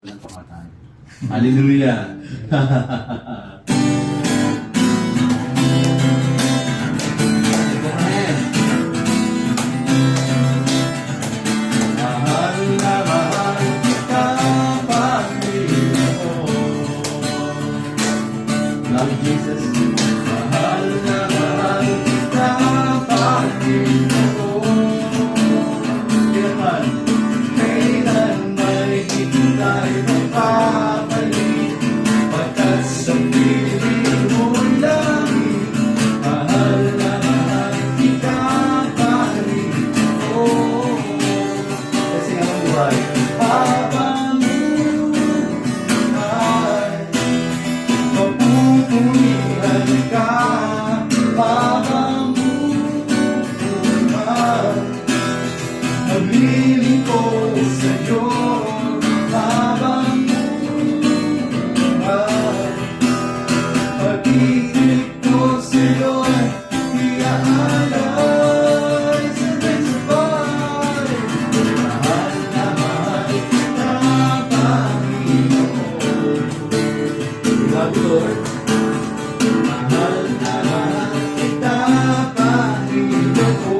Walang pamatay. Hallelujah! Mahal na mahal kita, Panginoon. Love Jesus. Mahal na mahal kita, Panginoon. Kailan, kailan may kita'y mapapalit, pagkat sa piling mo'y langit. Mahal na mahal kita, Panginoon. Kasi ang buhay, habang buhay, mapupulihan ka. Habang buhay, maglilingkod sa'yo. Habang buhay, pag-ibig ko sa'yo'y iaalay sabay-sabay. Mahal na mahal kita, Panginoon. Love you, Lord. Mahal na mahal kita, Panginoon.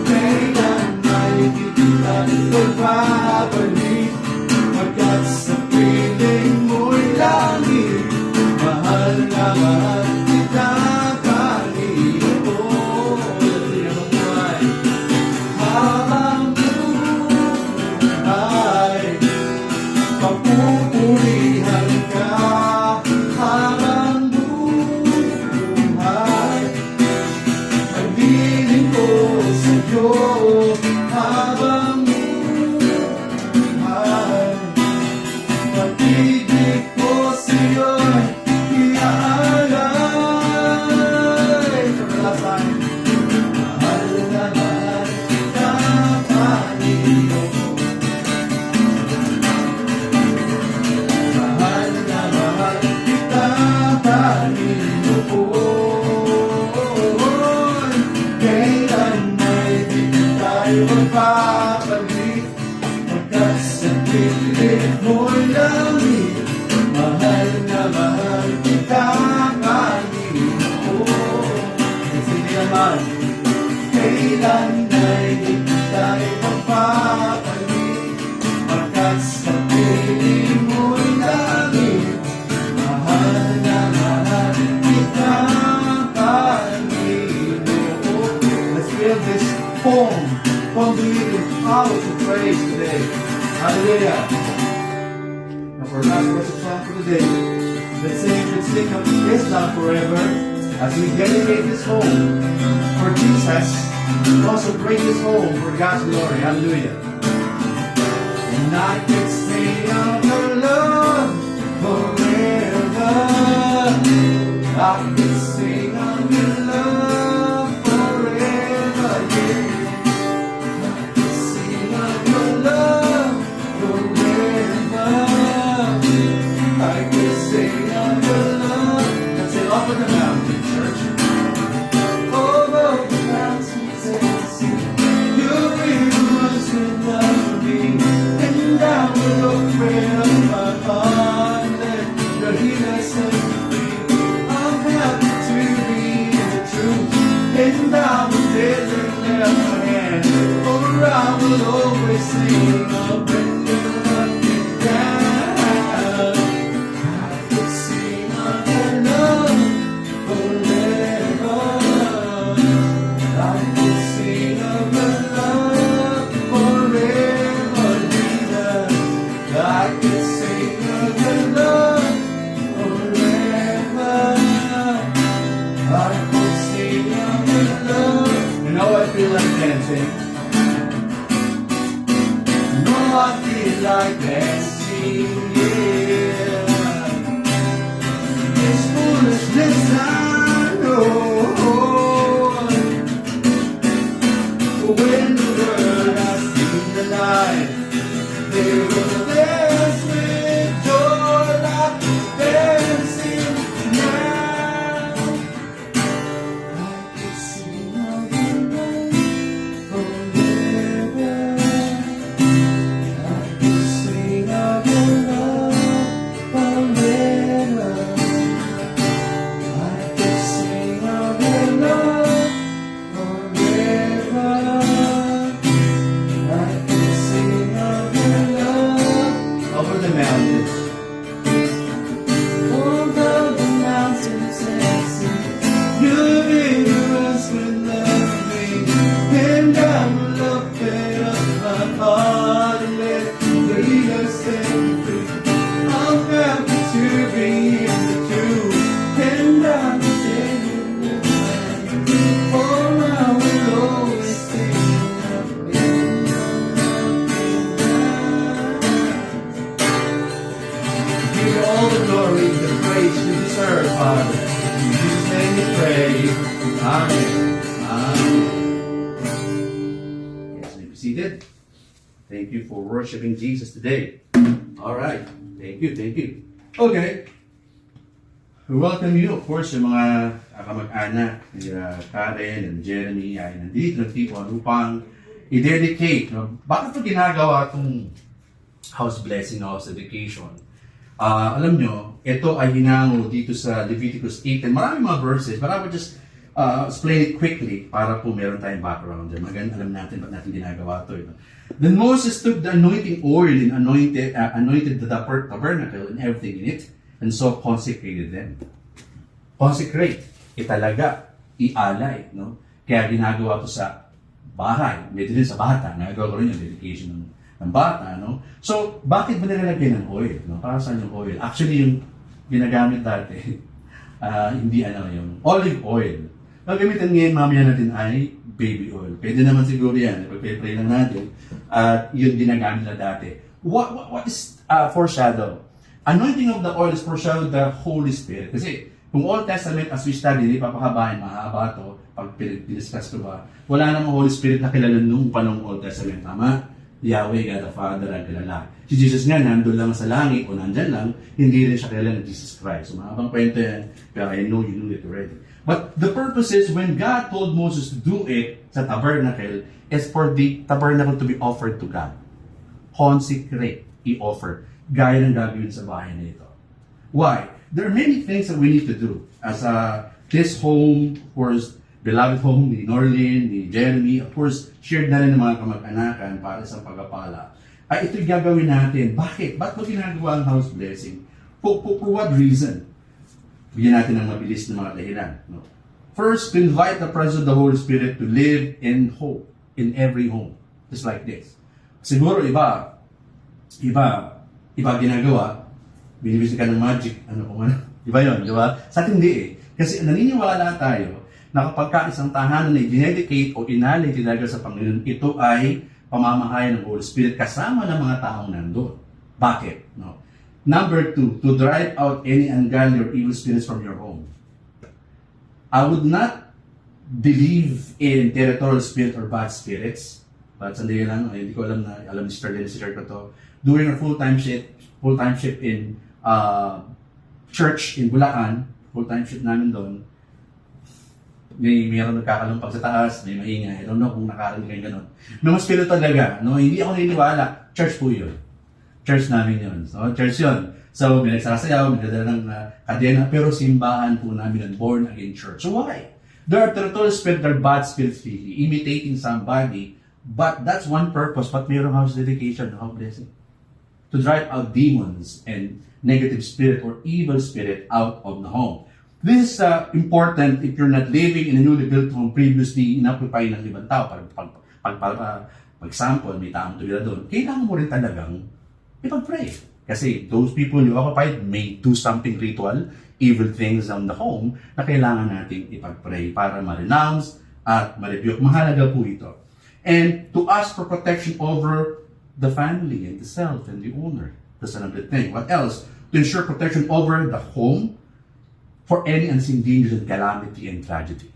Kailan may kita'y magbabalik, pagkat sa piling mo'y langit. Mahal na mahal kita, Panginoon. Habang buhay, habang buhay, papupurihan ka. Habang buhay, pag-ibig ko sa'yo. Habang buhay, pag-ibig ko sa'yo'y iaalay. Kapalasan, mahal na mahal kita, Panginoon. Mahal na mahal kita, Panginoon. Kailan may di tayo magpapalik, pagkat sa piling mo'y langit. Mahal na mahal kita, Panginoon. Sige naman, kailan may di tayo magpapalik, pagkat sa piling mo'y langit. Mahal na mahal kita, Panginoon. Let's build this home. Come to you with powerful praise today. Hallelujah. Now for our last worship song for today, let's sing of His love forever as we dedicate this home for Jesus and also bring this home for God's glory. Hallelujah. And I can sing of your love forever. I can sing of your love forever. Yeah. I can sing of your love forever. I can sing of your love. Let's sing over the mountain, church. Over the mountains and sea, you bring us with love for me. And down with the prayer of my heart, let your healer set me free. I'm happy to be the truth, and I will never let my hand. For I will always sing of when you let me down. I will sing of your love forever. I will sing of your love forever, Jesus. I can sing of your love forever. I will sing of your love. You know I feel like dancing. You know I feel like dancing, yeah. It's foolishness, I know. When the world has seen the light, they will dance with joy like dancing now. I can sing of your love forever. seated. Thank you for worshiping Jesus today. All right. Thank you, thank you. Okay. We welcome you, of course, yung mga kamag-anak ni Karen and Jeremy ay nandito upang i-dedicate. No? Bakit ito ginagawa itong house blessing, house dedication? Alam nyo, ito ay hinango dito sa Leviticus 8 and maraming mga verses, but I would just explain it quickly para po meron tayong background dyan. Maganda alam natin ba't natin ginagawa ito. Then Moses took the anointing oil and anointed the tabernacle and everything in it, and so consecrated them. Consecrate, italaga, ialay. No? Kaya ginagawa ito sa bahay, medyo din sa bata, nagagawa ko rin yung dedication ng bata. No? So, bakit ba nilalagay ng oil? No? Para saan yung oil? Actually, yung ginagamit dati, hindi yung olive oil. Ang gamitan ngayon, mamaya natin ay baby oil. Pwede naman siguro yan. Ipag-pray lang natin. At yun ginagamit na dati. What is foreshadow? Anointing of the oil is foreshadow the Holy Spirit. Kasi kung Old Testament, as we study, hindi papahabain, mahaba ito, pag piniscuss ko ba, wala namang Holy Spirit na kilala nung panong Old Testament. Tama? Yahweh, God the Father, ang kilala. Si Jesus nga, nandun lang sa langit o nandyan lang, hindi rin siya kilala ng Jesus Christ. So, mahabang kwento yan, pero I know you knew it already. But the purpose is, when God told Moses to do it sa tabernacle, is for the tabernacle to be offered to God. Consecrate, i-offer. Gaya ng gagawin sa bahay na ito. Why? There are many things that we need to do. As this home, of course, beloved home ni Norlin, ni Jeremy, of course, shared na rin ng mga kamag-anakan para sa pagpapala. Ay, ito'y gagawin natin. Bakit? Ba't mo ginagawa ang house blessing? For what reason? Bigyan natin ng mabilis na mga dahilan. No? First, to invite the presence of the Holy Spirit to live in hope in every home. Just like this. Siguro iba ginagawa, binibisi ka ng magic, iba yun, di ba? Sa atin hindi eh. Kasi naniniwala tayo na kapag isang tahanan na i-dedicate o inalay talaga sa Panginoon, ito ay pamamahayan ng Holy Spirit kasama ng mga taong nandun. Bakit? No? Number 2, to drive out any ungodly or evil spirits from your home. I would not believe in territorial spirit or bad spirits. But sandali lang, hindi ko alam ni Sterling, si Church ko to. During our full-time shift in church in Bulacan, full-time shift namin doon, mayroon nagkakalumpag sa taas, may maingay. I don't know kung nakarinig kayo gano'n. May mga spirito talaga. No? Hindi ako naniniwala. Church po yun. Church namin yun. So, church yun. So, may nagsasayaw, may nadala ng kadena, pero simbahan po namin ang born again church. So, why? There are territorial spirits, there are bad spirits, imitating somebody, but that's one purpose. But mayroong house dedication, house blessing. To drive out demons and negative spirit or evil spirit out of the home. This is important if you're not living in a newly built home previously inoccupy ng ibang tao. Pag example, may taong tumira doon, kailangan mo rin talagang ipag-pray. Kasi those people you occupied may do something ritual, evil things on the home na kailangan nating ipag-pray para ma-renounce at ma-rebuke. Mahalaga po ito. And to ask for protection over the family and the self and the owner. That's another thing. What else? To ensure protection over the home for any unseen dangers and calamity and tragedy.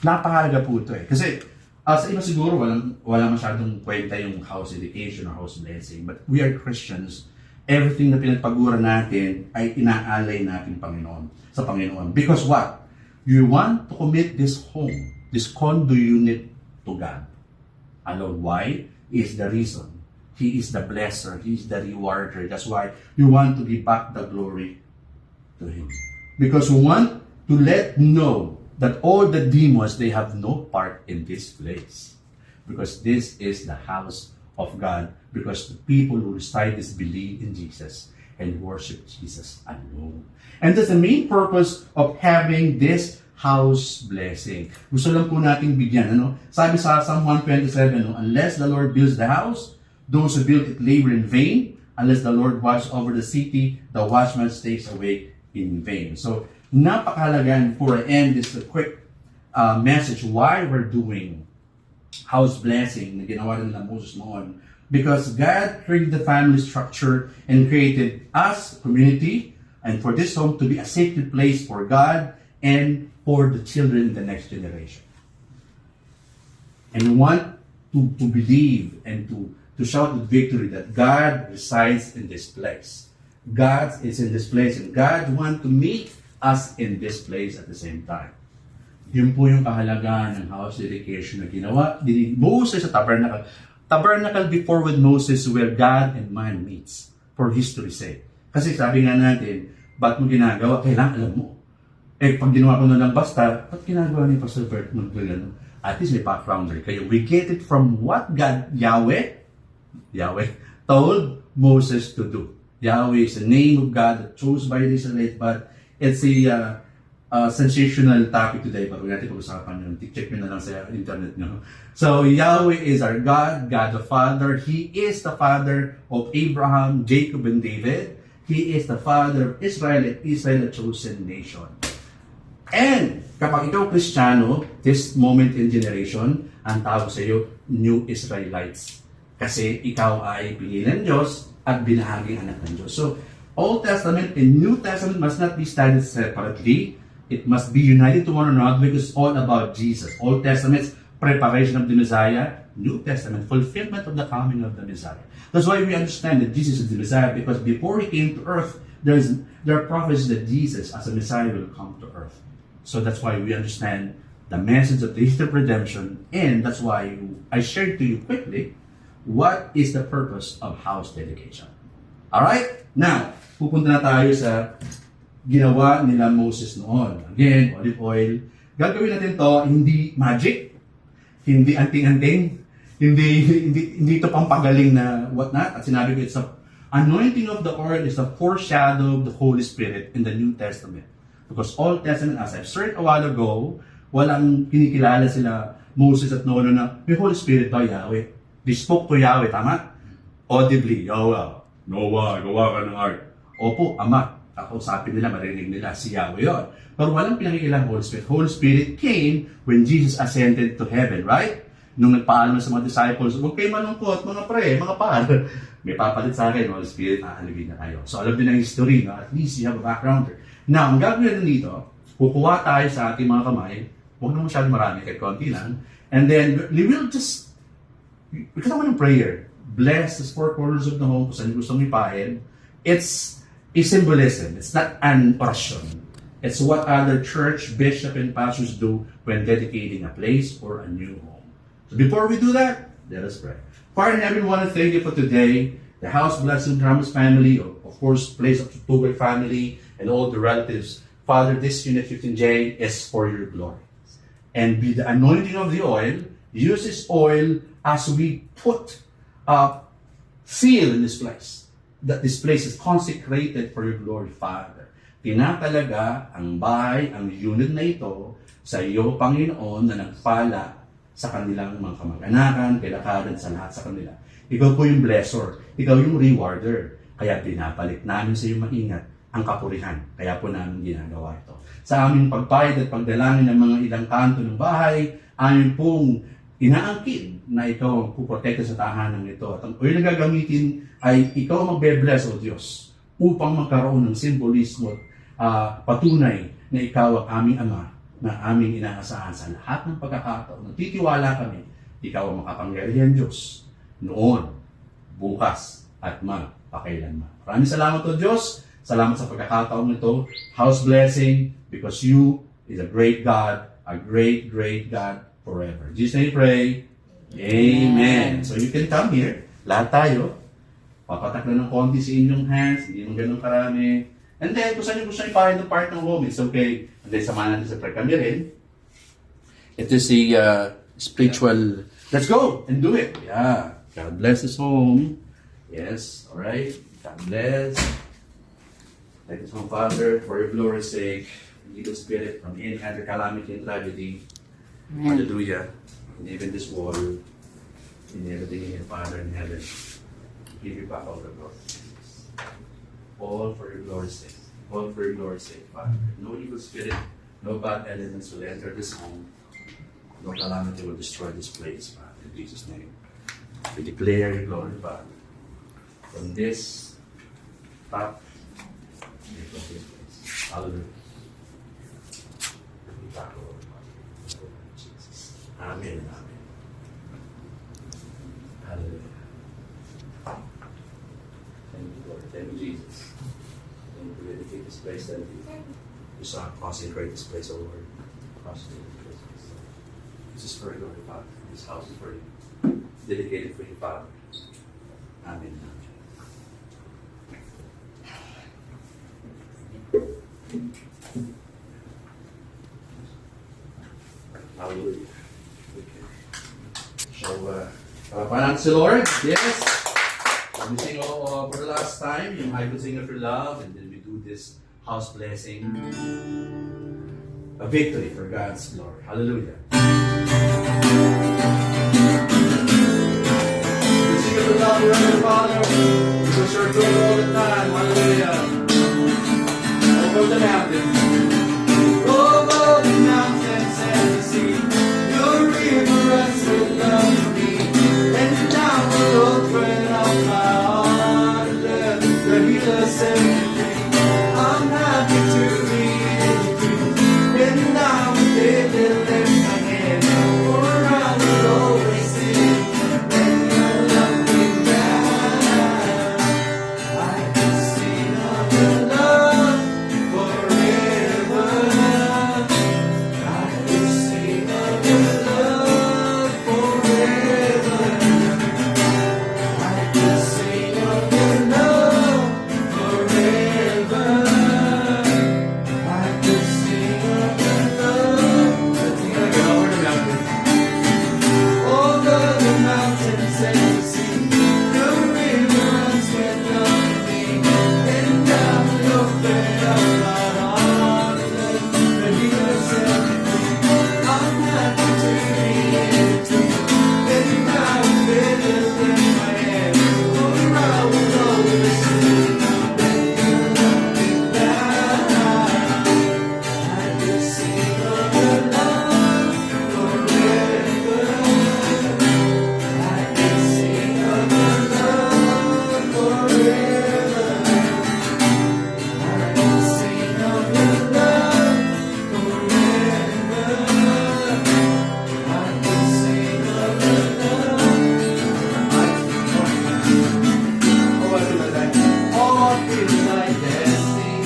Napakahalaga po ito eh. Kasi sa iba siguro wala masyadong kwenta yung house dedication or house blessing. But we are Christians. Everything na pinagpagura natin ay inaalay natin sa Panginoon. Because what? You want to commit this home, this condo unit to God. Alone. Why? Is the reason. He is the blesser. He is the rewarder. That's why you want to give back the glory to Him. Because we want to let know that all the demons, they have no part in this place. Because this is the house of God. Because the people who reside this believe in Jesus and worship Jesus alone. And that's the main purpose of having this house blessing. Gusto lang po nating bigyan. Sabi sa Psalm 127, unless the Lord builds the house, those who build it labor in vain. Unless the Lord watches over the city, the watchman stays awake in vain. So, napakahalaga, for I end this quick message why we're doing house blessing na ginawa nila Moses noon. Because God created the family structure and created us, community, and for this home to be a sacred place for God and for the children in the next generation. And we want to believe and to shout with victory that God resides in this place. God is in this place and God wants to meet us in this place at the same time. Yun po yung kahalagahan ng house dedication na ginawa ni Moses sa tabernacle. Tabernacle before with Moses where God and man meets for history's sake. Kasi sabi nga natin, ba't mo ginagawa? Kailangan alam mo. Eh, pag ginawa ko na lang basta, ba't ginagawa ni Pastor Bert mag-gano? At least may backgrounder kayo. We get it from what God, Yahweh, told Moses to do. Yahweh is the name of God that chose by the Israelites, but it's a sensational topic today, but huwag natin pag-usapan yun. Check nyo na lang sa internet nyo. So, Yahweh is our God, God the Father. He is the Father of Abraham, Jacob, and David. He is the Father of Israel, and Israel, a chosen nation. And kapag ikaw Kristiyano, this moment in generation, ang tawag sa iyo, New Israelites. Kasi ikaw ay pinili ng Diyos at binahaging anak ng Diyos. So, Old Testament and New Testament must not be studied separately. It must be united to one another because it's all about Jesus. Old Testament's preparation of the Messiah, New Testament, fulfillment of the coming of the Messiah. That's why we understand that Jesus is the Messiah, because before He came to earth, there are prophecies that Jesus as a Messiah will come to earth. So that's why we understand the message of the Easter redemption, and that's why I shared to you quickly what is the purpose of house dedication. Alright? Now, pupunta na tayo sa ginawa nila Moses noon. Again, olive oil. Gagawin natin to, hindi magic, hindi anting-anting, hindi ito pampagaling na whatnot. At sinabi ko, it's a anointing of the oil is a foreshadow of the Holy Spirit in the New Testament. Because Old Testament, as I've shared a while ago, walang kinikilala sila Moses at Noah na may Holy Spirit ba Yahweh? They spoke to Yahweh, tama? Audibly, Yahweh, Noah, gawa ka ng ark. Opo, Ama. Kausapin nila, marinig nila, si Yahweh yun. Pero walang pinakikilala Holy Spirit. Holy Spirit came when Jesus ascended to heaven, right? Nung nagpaalam sa mga disciples, huwag kayo malungkot, mga pre, mga par. May papalit sa akin, Holy Spirit, aalagin na kayo. So alam din ang history, no? At least you have a backgrounder. Now, ang gagawin natin dito, kukuha tayo sa ating mga kamay, huwag na masyadong marami, kahit konti lang, and then we will just, kasama ng prayer, bless the four corners of the home, kung saan gusto mong ipahin. It's a symbolism. It's not an orasyon. It's what other church, bishop, and pastors do when dedicating a place or a new home. So before we do that, let us pray. Father in heaven, we want to thank you for today, the House Blessing Ramos family, of course, Place of Tutuboy family, and all the relatives. Father, this Unit 15J is for your glory. And be the anointing of the oil, use this oil as we put seal in this place. That this place is consecrated for your glory, Father. Tinatalaga ang bahay, ang unit na ito sa iyo, Panginoon, na nagpala sa kanilang mga kamag-anakan, kilakaran sa lahat sa kanila. Ikaw po yung blessor, ikaw yung rewarder. Kaya pinapalik namin sa iyo maingat ang kapurihan. Kaya po namin ginagawa ito. Sa aming pagpayad at pagdalangin ng mga ilang kanto ng bahay, amin pong inaangkin na ikaw ang puprotekta sa tahanan ito. At ang oil na gagamitin ay ikaw magbe-bless, O Diyos, upang magkaroon ng simbolismo at patunay na ikaw ang aming Ama, na aming inaasahan sa lahat ng pagkakataon. Nagtitiwala kami, ikaw ang makapangyarihan Diyos, noon, bukas, at magpakailanman. Maraming salamat, O Diyos. Salamat sa pagkakataon nito. House blessing, because you is a great God, a great, great God forever. In Jesus' name we pray. Amen. So you can come here. Lahat tayo. Papatak na ng konti sa inyong hands. Hindi nung ganun karami. And then, kung saan yung gusto ipahin ng part ng home, it's okay. And then, samahan natin sa prayer kami rin. It is a spiritual... Let's go and do it. Yeah. God bless this home. Yes. All right. God bless. Thank you, Father, for your glory's sake. Lead the Spirit from any other calamity and tragedy. Amen. Hallelujah. And even this war, in everything in your Father in heaven, give you back all the glory. All for your glory's sake. All for your glory's sake, Father. No evil spirit, no bad elements will enter this home. No calamity will destroy this place, Father. In Jesus' name. We declare your glory, Father. From this top, from this place. Hallelujah. We back all, Father. Jesus. Amen. Amen. name of Jesus. And we dedicate this place that you saw consecrate this place, O Lord. Consecrate this place. This is for you, Lord, Father. This house is for you. Dedicated for you, Father. Amen. Hallelujah. Okay. So, palapanan si Lord. Yes. We sing for the last time, yung I Will Sing of Your Love, and then we do this house blessing. A victory for God's glory. Hallelujah. We sing of your love forever, Father, because you're good all the time. Hallelujah. Over the mountains. Over the mountains and the sea. Your river runs with love for me. And down the road when I'm out of love, the healer set me free. I'm happy to be with you. And now I'm living in my hand. For I will always sing. When your love came down, I can sing of your love forever. I can sing of your love forever. I can sing of your love forever. I can sing of your love. Let's sing it again over the mountains. Over the mountains and the sea, the river runs with love for me. And down the open of my heart, the healer set me free. I'm happy to be with you. And now I'm feeling in my hand. For I will always sing. When your love came down, I can sing of your love forever. I can sing of your love forever. I can sing of your love forever. I can sing of your love. Oh, I feel like dancing.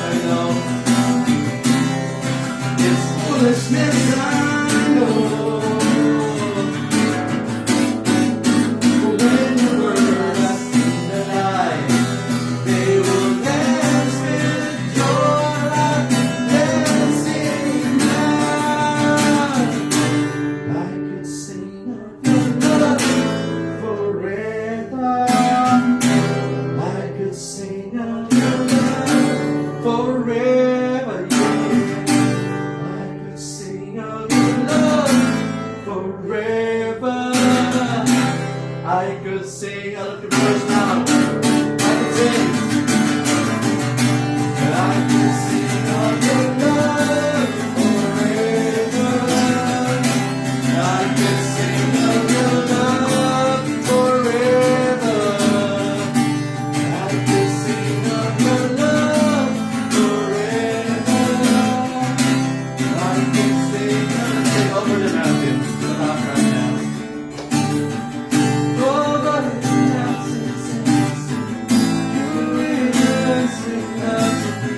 I know it's foolishness. I know. When the world has seen the light, they will dance with joy like dancing now. I could sing of your love forever. I could sing of your love forever. Yeah. I could sing of your love forever. I could sing, I look at verse now. I could sing. I could sing of your love forever. I could sing of your love forever. I could sing of your love forever. I could sing over the mountains. The last right now. Over the mountains and the sea, your river sing love to me.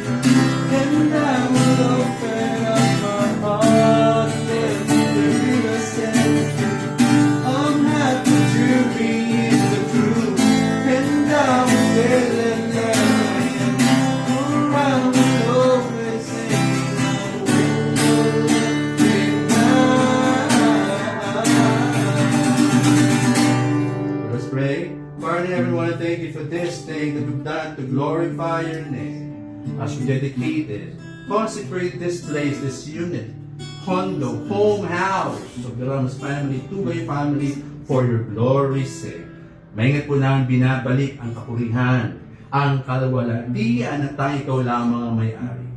And I will open up my heart and let the river set me free. I'm happy to be in the truth. And I'm feeling that I am. For I will always sing when your love came down. Let's pray. Father in heaven, I want to thank you for this thing that you've done to glorify your name. As we dedicate it, consecrate this place, this unit, condo, home, house of the Ramos family, Tugay family, for your glory's sake. Maingat po namin binabalik ang kapurihan, ang kalawalatian na tayo ikaw lamang ang may-ari.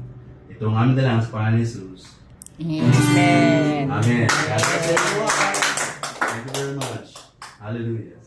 Ito ang aming dalang sa Pangalan ni Jesus. Amen. Amen. God bless everyone. Thank you very much. Hallelujah.